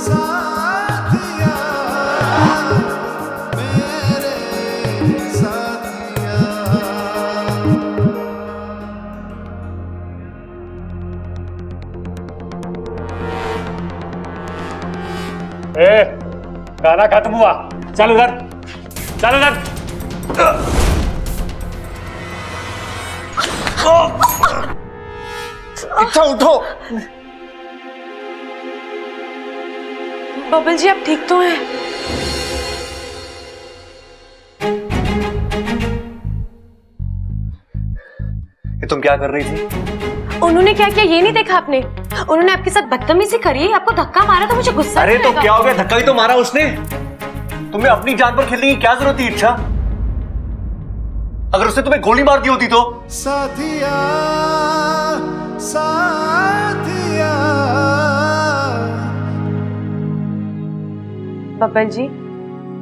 साथिया मेरे साथिया। गाना खत्म हुआ, चल उधर, चल उधर। इच्छा उठो। बबल जी आप ठीक तो हैं? ये तुम क्या कर रही थी? उन्होंने क्या किया ये नहीं देखा आपने? उन्होंने आपके साथ बदतमीजी करी, आपको धक्का मारा तो मुझे गुस्सा अरे नहीं तो आएगा? क्या हो गया, धक्का ही तो मारा उसने। तुम्हें अपनी जान पर खेलने की क्या जरूरत थी इच्छा? अगर उसने तुम्हें गोली मार दी होती तो? साथिया साथिया। बबल जी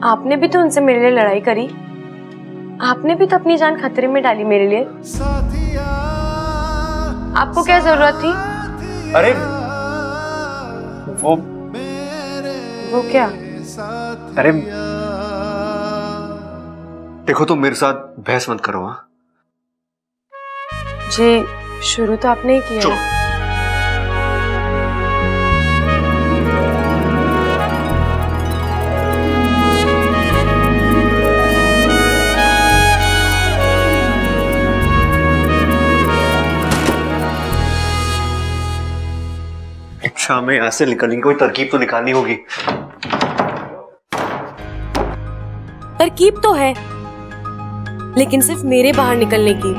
आपने भी तो उनसे मेरे लिए लड़ाई करी, आपने भी तो अपनी जान खतरे में डाली मेरे लिए। साथिया आपको क्या जरूरत थी? अरे वो क्या? अरे देखो तुम मेरे साथ बहस मत करो। हाँ जी शुरू तो आपने ही किया। चुप। इच्छा में यहाँ से निकलने की कोई तरकीब तो निकालनी होगी। तरकीब तो है लेकिन सिर्फ मेरे बाहर निकलने की।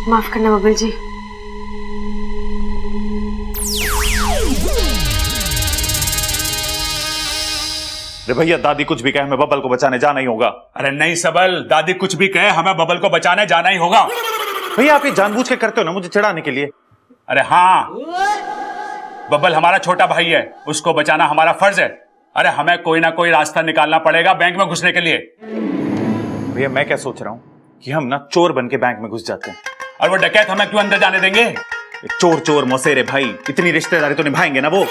माफ करना बबल जी। अरे भैया दादी कुछ भी कहे हमें बबल को बचाने जाना ही होगा। अरे नहीं सबल, दादी कुछ भी कहे हमें बबल को बचाने जाना ही होगा। भैया आप ये जानबूझ के करते हो ना मुझे चिढ़ाने के लिए। अरे हाँ, बबल हमारा छोटा भाई है, उसको बचाना हमारा फर्ज है। अरे हमें कोई ना कोई रास्ता निकालना पड़ेगा बैंक में घुसने के लिए। भैया मैं क्या सोच रहा हूँ कि हम ना चोर बन के बैंक में घुस जाते हैं। और वो डकैत हमें क्यों अंदर जाने देंगे? चोर चोर मौसेरे भाई, इतनी रिश्तेदारी तो निभाएंगे ना वो।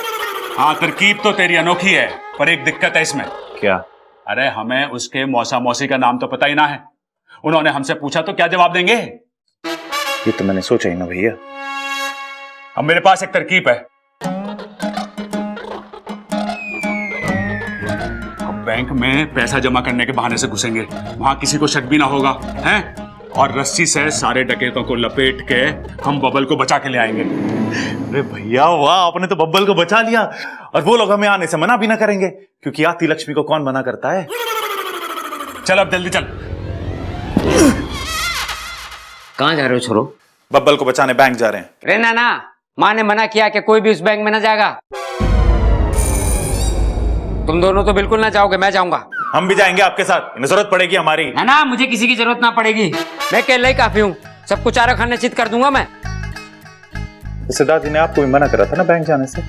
हाँ तरकीब तो तेरी अनोखी है, पर एक दिक्कत है इसमें। क्या? अरे हमें उसके मौसा मौसी का नाम तो पता ही ना है। उन्होंने हमसे पूछा तो क्या जवाब देंगे? ये तो मैंने सोचा ही ना भैया। अब मेरे पास एक तरकीब है। अब बैंक में पैसा जमा करने के बहाने से घुसेंगे, वहां किसी को शक भी ना होगा, हैं? और रस्सी से सारे डकैतों को लपेट के हम बबल को बचा के ले आएंगे। अरे भैया वाह, आपने तो बब्बल को बचा लिया। और वो लोग हमें आने से मना भी ना करेंगे, क्योंकि आती लक्ष्मी को कौन मना करता है। चल अब जल्दी चल। कहाँ जा रहे हो छोरो? बब्बल को बचाने बैंक जा रहे हैं। रे नाना, माँ ने मना किया कि कोई भी उस बैंक में ना जाएगा। तुम दोनों तो बिल्कुल ना जाओगे, मैं जाऊंगा। हम भी जाएंगे आपके साथ, इन्हें जरूरत पड़ेगी हमारी। ना ना, मुझे किसी की जरूरत ना पड़ेगी, मैं अकेला ही काफी हूँ। सबको चारा खाने चित कर दूंगा मैं। सिद्धार्थ जी ने आपको भी मना करा था ना बैंक जाने से।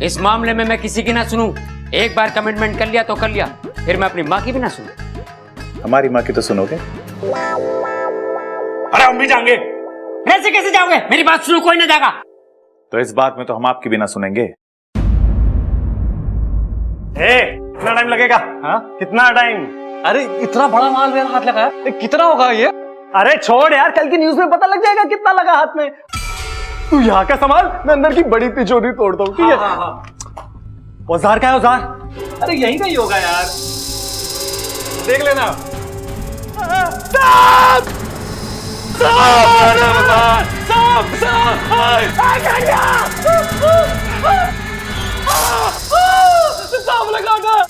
इस मामले में मैं किसी की ना सुनूं। एक बार कमिटमेंट कर लिया तो कर लिया, फिर मैं अपनी माँ की भी ना सुनूं। हमारी माँ की तो सुनोगे। अरे हम भी जाएंगे। ऐसे कैसे जाओगे? मेरी बात सुनो, कोई ना जाएगा। तो इस बात में तो हम आपकी भी ना सुनेंगे। कितना टाइम लगेगा? हाँ कितना टाइम? अरे इतना बड़ा माल मेरा हाथ लगा है, कितना होगा ये? अरे छोड़ यार, कल की न्यूज में पता लग जाएगा कितना लगा हाथ में। तू यहाँ का संभाल, मैं अंदर की बड़ी तिजोरी तोड़ता हूँ, ठीक है? औजार क्या है औजार? अरे यही का ही होगा यार, देख लेना। साहब! साहब! साहब! साहब लगा था।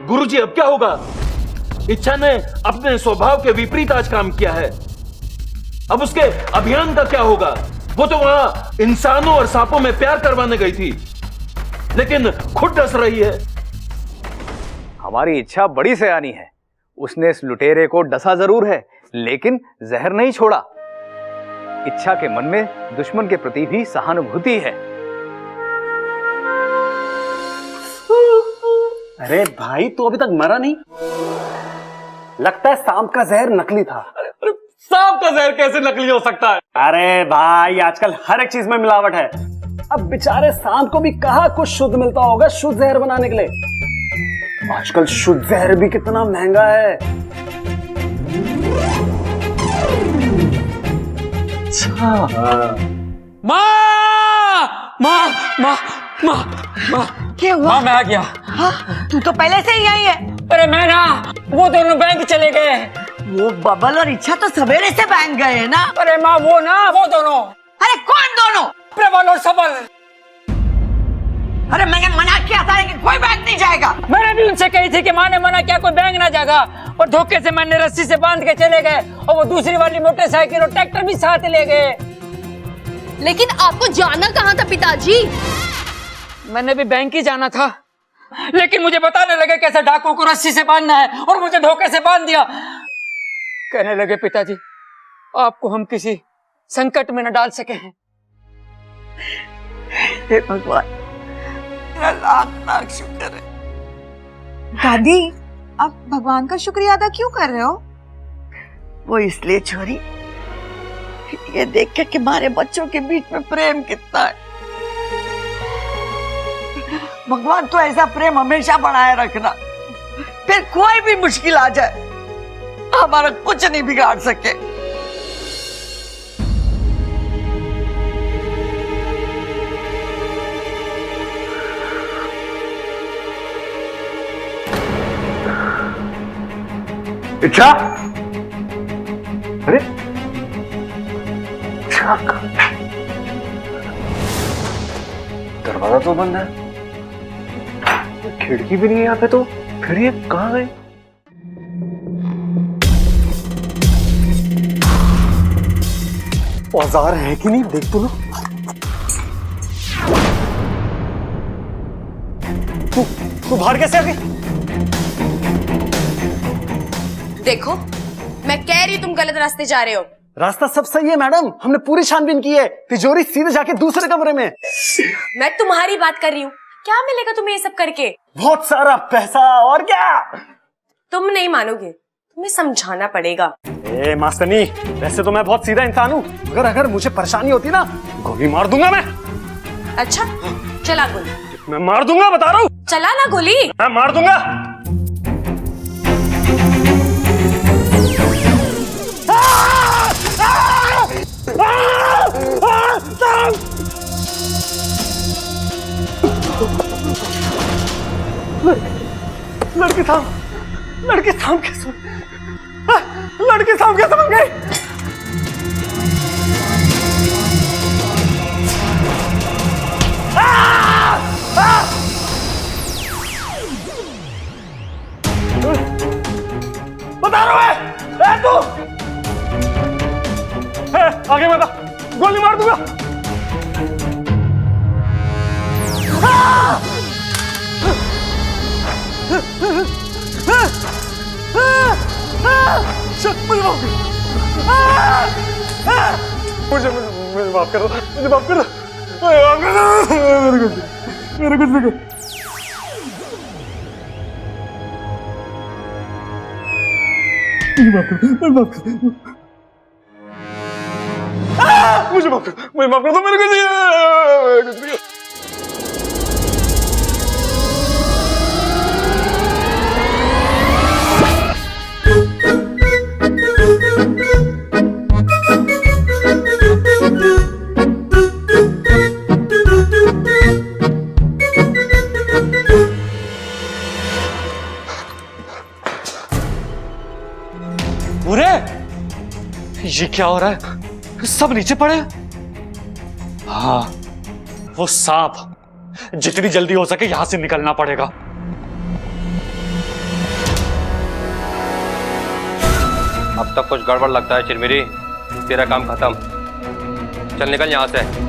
गुरुजी अब क्या होगा? इच्छा ने अपने स्वभाव के विपरीत आज काम किया है। अब उसके अभियान का क्या होगा? वो तो वहां इंसानों और सांपों में प्यार करवाने गई थी, लेकिन खुद डस रही है। हमारी इच्छा बड़ी सयानी है। उसने इस लुटेरे को डसा जरूर है, लेकिन जहर नहीं छोड़ा। इच्छा के मन में दुश्मन के प्रति भी सहानुभूति है। अरे भाई, तू अभी तक मरा नहीं? लगता है सांप का जहर नकली था। अरे सांप का जहर कैसे नकली हो सकता है? अरे भाई, आजकल हर एक चीज में मिलावट है। अब बेचारे सांप को भी कहाँ कुछ शुद्ध मिलता होगा शुद्ध जहर बनाने के लिए। आजकल शुद्ध जहर भी कितना महंगा है। अच्छा। माँ माँ माँ माँ माँ क्या हुआ? माँ, मैं आ गया। हाँ, तू तो पहले से ही आई है। अरे मैं ना, वो दोनों बैंक चले गए। वो बबल और इच्छा तो सवेरे से बैंक गए हैं ना। अरे माँ, वो दोनों। अरे कौन दोनों? प्रबल और सबल। अरे मैंने मना किया था कि कोई बैंक नहीं जाएगा। मैंने भी उनसे कही थी कि माँ ने मना किया कोई बैंक ना जाएगा, और धोखे से मैंने रस्सी से बांध के चले गए, और वो दूसरी वाली मोटरसाइकिल और ट्रैक्टर भी साथ ले गए। लेकिन आपको जाना कहाँ था पिताजी? मैंने भी बैंक ही जाना था, लेकिन मुझे बताने लगे कैसे डाकुओं को रस्सी से बांधना है, और मुझे धोखे से बांध दिया। कहने लगे पिताजी, आपको हम किसी संकट में न डाल सके हैं। हे भगवान, तेरा लाख लाख शुक्र है। दादी, आप भगवान का शुक्रिया अदा क्यों कर रहे हो? वो इसलिए छोरी, ये देख के कि हमारे बच्चों के बीच में प्रेम कितना है। भगवान तो ऐसा प्रेम हमेशा बनाए रखना, फिर कोई भी मुश्किल आ जाए हमारा कुछ नहीं बिगाड़ सके। इच्छा, अरे दरवाजा तो बंद है, खिड़की भी नहीं है यहाँ पे, तो फिर ये कहाँ गए? औजार है कि नहीं, देख तो लो। तू बाहर कैसे आ गई? देखो, मैं कह रही तुम गलत रास्ते जा रहे हो। रास्ता सब सही है मैडम, हमने पूरी छानबीन की है। तिजोरी सीधे जाके दूसरे कमरे में। मैं तुम्हारी बात कर रही हूँ। क्या मिलेगा तुम्हें ये सब करके? बहुत सारा पैसा, और क्या? तुम नहीं मानोगे, तुम्हें समझाना पड़ेगा। ए मास्टरनी, वैसे तो मैं बहुत सीधा इंसान हूँ, मगर अगर मुझे परेशानी होती ना, गोली मार दूंगा मैं। अच्छा, चला गोली। मैं मार दूंगा, बता रहा हूँ। चला ना गोली। मैं मार दूंगा। लड़की सांप कैसे बन गई? बता रहा है तू। आगे बता, गोली मार दूंगा। मुझे माफ करो, मुझे माफ करो, मेरे कुछ नहीं कर। मुझे माफ कर दो, मेरे कुछ नहीं। पूरे ये क्या हो रहा है? सब नीचे पड़े। हाँ, वो सांप, जितनी जल्दी हो सके यहां से निकलना पड़ेगा। अब तक कुछ गड़बड़ लगता है चिरमिरी, तेरा काम खत्म। चल निकल यहां से।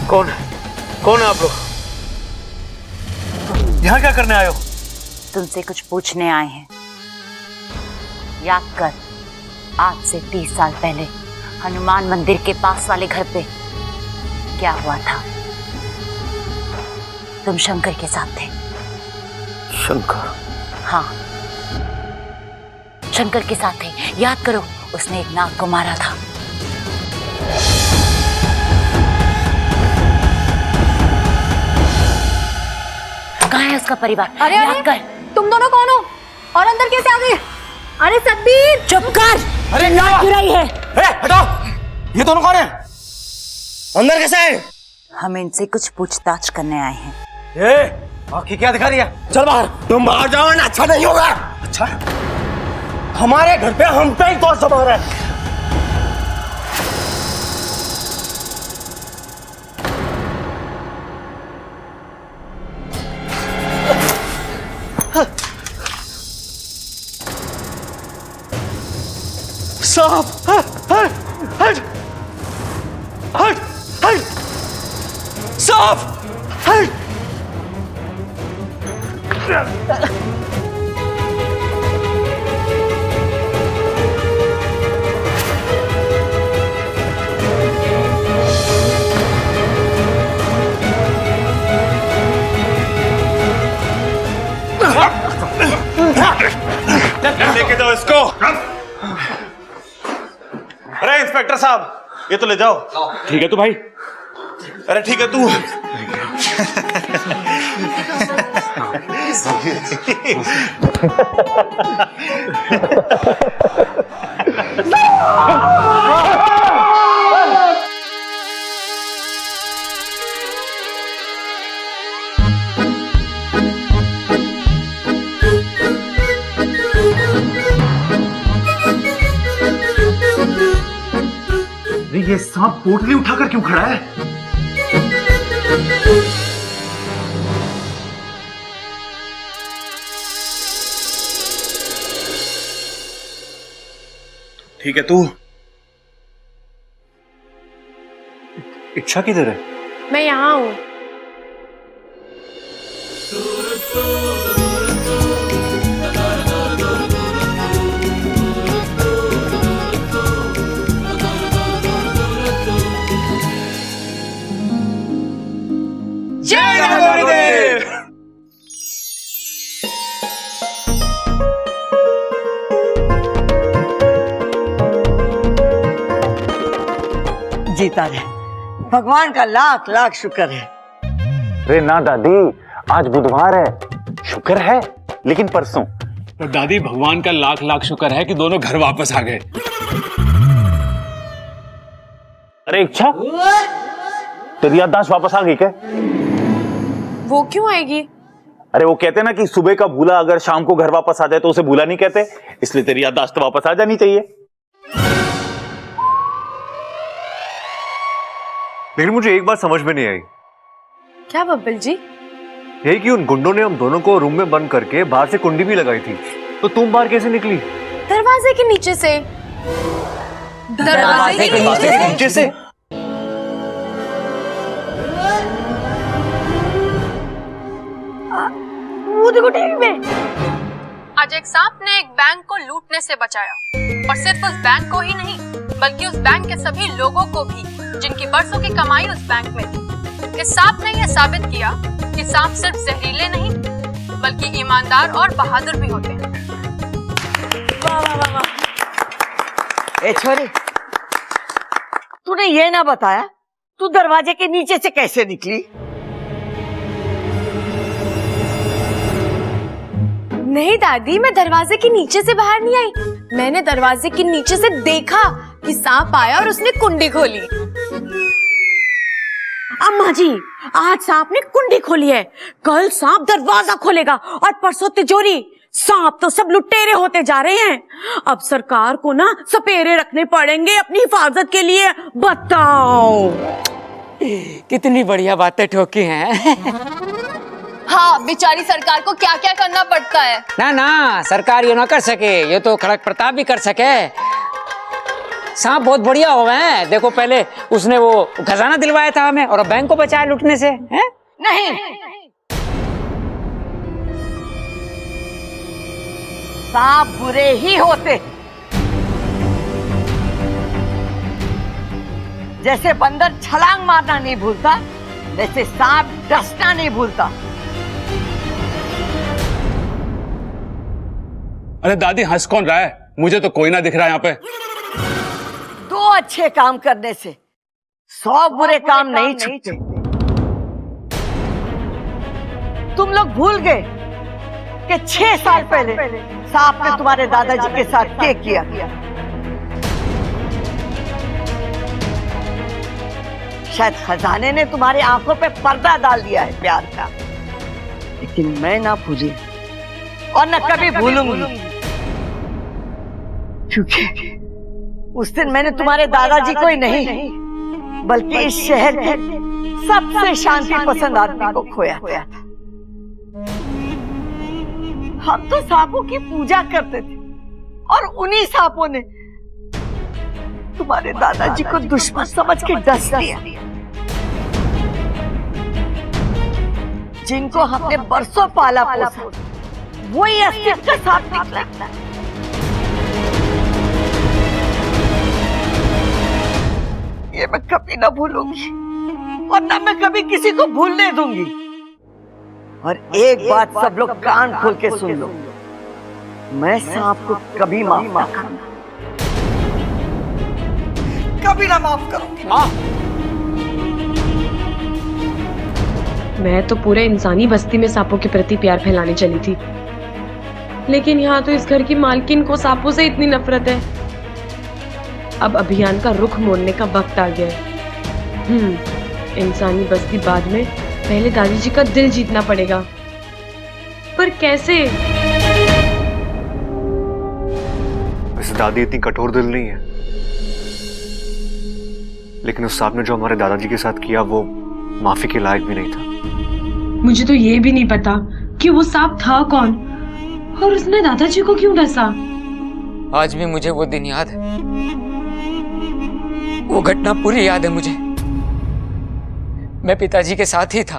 कौन है आप लोग? यहाँ क्या करने आए हो? तुमसे कुछ पूछने आए हैं। याद कर, आज से 30 साल पहले हनुमान मंदिर के पास वाले घर पे क्या हुआ था? तुम शंकर के साथ थे। शंकर? हाँ, शंकर के साथ थे। याद करो, उसने एक नाग को मारा था। कहाँ है उसका परिवार? अरे याद कर। तुम दोनों कौन हो और अंदर कैसे आ गए? अरे सतबीर, चुप कर। अरे नाक गिराई है। हटाओ, ये दोनों कौन है? अंदर कैसे आए? हम इनसे कुछ पूछताछ करने आए हैं। आँखें क्या दिखा रही है? चल बाहर। तुम बाहर जाओ ना, अच्छा नहीं होगा। अच्छा, हमारे घर पे हम पे ही दोष जमा रहा है। सांप! हट! सांप! हट! लेके जाओ इसको। अरे इंस्पेक्टर साहब, ये तो ले जाओ। ठीक है तो भाई। अरे ठीक है तू। ये सांप पोटली उठाकर क्यों खड़ा है? ठीक है तू। इच्छा किधर है? मैं यहाँ हूँ। जय गुरुदेव। जीता रहे, भगवान का लाख लाख शुक्र है। अरे ना दादी, आज बुधवार है। शुक्र है, लेकिन परसों। तो दादी, भगवान का लाख लाख शुक्र है कि दोनों घर वापस आ गए। अरे इच्छा, तेरी याददाश्त वापस आ गई क्या? वो क्यों आएगी? अरे वो कहते ना कि सुबह का भूला अगर शाम को घर वापस आ जाए तो उसे भूला नहीं कहते, इसलिए तेरी याददाश्त वापस आ जानी चाहिए। लेकिन मुझे एक बात समझ में नहीं आई। क्या बब्बल जी? यही कि उन गुंडों ने हम दोनों को रूम में बंद करके बाहर से कुंडी भी लगाई थी, तो तुम बाहर कैसे निकली? दरवाजे के नीचे से। दरवाजे के नीचे से? वो देखो टीवी में। आज एक सांप ने एक बैंक को लूटने से बचाया, और सिर्फ उस बैंक को ही नहीं, बल्कि उस बैंक के सभी लोगों को भी, जिनकी बरसों की कमाई उस बैंक में थी। इस सांप ने यह साबित किया कि सांप सिर्फ जहरीले नहीं, बल्कि ईमानदार और बहादुर भी होते हैं। वाह वाह वाह वाह। ए छोरी, तूने ये ना बताया तू दरवाजे के नीचे से कैसे निकली? नहीं दादी, मैं दरवाजे के नीचे से बाहर नहीं आई। मैंने दरवाजे के नीचे से देखा कि सांप आया और उसने कुंडी खोली। अम्मा जी, आज सांप ने कुंडी खोली है, कल सांप दरवाजा खोलेगा और परसों तिजोरी। सांप तो सब लुटेरे होते जा रहे हैं। अब सरकार को ना सपेरे रखने पड़ेंगे अपनी हिफाजत के लिए। बताओ कितनी बढ़िया बातें ठोकी हैं। हाँ, बेचारी सरकार को क्या क्या करना पड़ता है। ना ना, सरकार ये ना कर सके, ये तो खड़क प्रताप भी कर सके। सांप बहुत बढ़िया हो गए हैं। देखो पहले उसने वो खजाना दिलवाया था हमें और अब बैंक को बचाया लूटने से, हैं? नहीं, सांप बुरे ही होते। जैसे बंदर छलांग मारना नहीं भूलता, वैसे सांप डसना नहीं भूलता। अरे दादी हंस कौन रहा है? मुझे तो कोई ना दिख रहा है यहाँ पे। 2 अच्छे काम करने से 100 बुरे काम नहीं छूटते। तुम लोग भूल गए कि 6 साल पहले सांप ने तुम्हारे दादाजी के साथ क्या किया। शायद खजाने ने तुम्हारी आंखों पे पर्दा डाल दिया है प्यार का, लेकिन मैं ना भूली और न कभी भूलूंगी, क्योंकि उस दिन मैंने तुम्हारे दादाजी को ही नहीं बल्कि इस शहर के सबसे शांति पसंद आदमी को खोया था। हम तो सांपों की पूजा करते थे और उन्हीं सांपों ने तुम्हारे दादाजी को दुश्मन समझ के डस दिया। जिनको हमने बरसों पाला पोसा, वही असली का सांप निकला। ये मैं कभी ना भूलूंगी और ना मैं कभी किसी को भूलने दूंगी। और एक बात सब लोग कान खोल के सुन लो, मैं सांप को कभी माफ ना करूंगा, कभी ना माफ करूंगी। मैं तो पूरे इंसानी बस्ती में सांपों के प्रति प्यार फैलाने चली थी, लेकिन यहाँ तो इस घर की मालकिन को सांपों से इतनी नफरत है। अब अभियान का रुख मोड़ने का वक्त आ गया है। इंसानी बस्ती बाद में, पहले दादाजी का दिल जीतना पड़ेगा। पर कैसे? वैसे दादी इतनी कठोर दिल नहीं है, लेकिन उस सांप ने जो हमारे दादाजी के साथ किया वो माफी के लायक भी नहीं था। मुझे तो ये भी नहीं पता कि वो सांप था कौन और उसने दादाजी को क्यों डसा। आज भी मुझे वो दिन याद है, वो घटना पूरी याद है मुझे। मैं पिताजी के साथ ही था।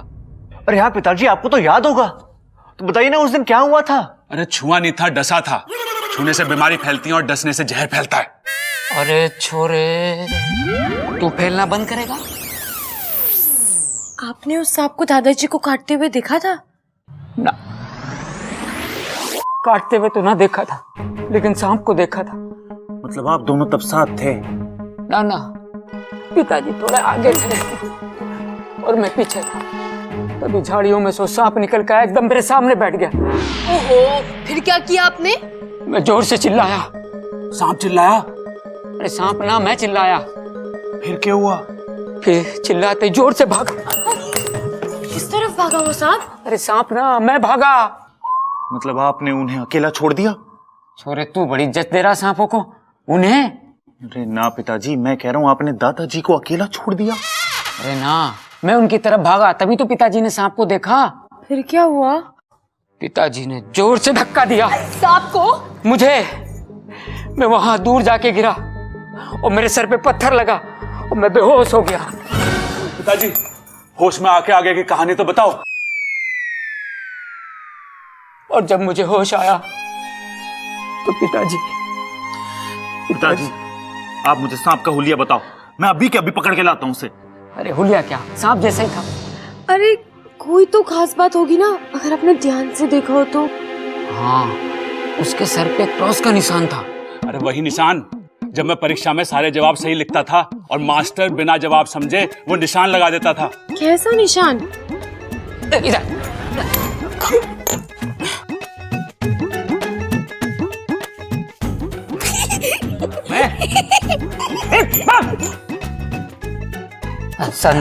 अरे यार पिताजी, आपको तो याद होगा, तो बताइए ना उस दिन क्या हुआ था। अरे छुआ नहीं था, डसा था। छूने से बीमारी फैलती है और डसने से जहर फैलता है। अरे छोरे, तू फैलना बंद करेगा? आपने उस सांप को दादाजी को काटते हुए देखा था? ना, काटते हुए तो ना देखा था, लेकिन सांप को देखा था। मतलब आप दोनों तब साथ थे? ना ना, पिताजी थोड़े आगे थे और मैं पीछे था। तभी झाड़ियों में से सांप निकल कर एकदम मेरे सामने बैठ गया। ओहो, फिर क्या किया आपने? मैं जोर से चिल्लाया। सांप चिल्लाया? अरे सांप ना, मैं चिल्लाया। फिर क्या हुआ? फिर चिल्लाते जोर से भागा। किस तरफ भागा वो सांप? अरे सांप ना, मैं भागा। मतलब आपने उन्हें अकेला छोड़ दिया? छोरे, तू बड़ी इज्जत दे रहा सांपों को। उन्हें? अरे ना पिताजी, मैं कह रहा हूँ आपने दादाजी को अकेला छोड़ दिया। अरे ना, मैं उनकी तरफ भागा, तभी तो पिताजी ने सांप को देखा। फिर क्या हुआ? पिताजी ने जोर से धक्का दिया सांप को? मुझे। मैं वहां दूर जाके गिरा और मेरे सर पे पत्थर लगा और मैं बेहोश हो गया। पिताजी, होश में आके आगे की कहानी तो बताओ। और जब मुझे होश आया तो पिताजी आप मुझे सांप का हुलिया बताओ, मैं अभी के अभी पकड़ के लाता हूँ उसे। अरे हुलिया क्या, सांप जैसा ही था। अरे कोई तो खास बात होगी ना, अगर आपने ध्यान से देखा हो तो। हाँ, उसके सर पे क्रॉस का निशान था। अरे वही निशान जब मैं परीक्षा में सारे जवाब सही लिखता था और मास्टर बिना जवाब समझे वो निशान लगा देता था। कैसा निशान? इधर। सर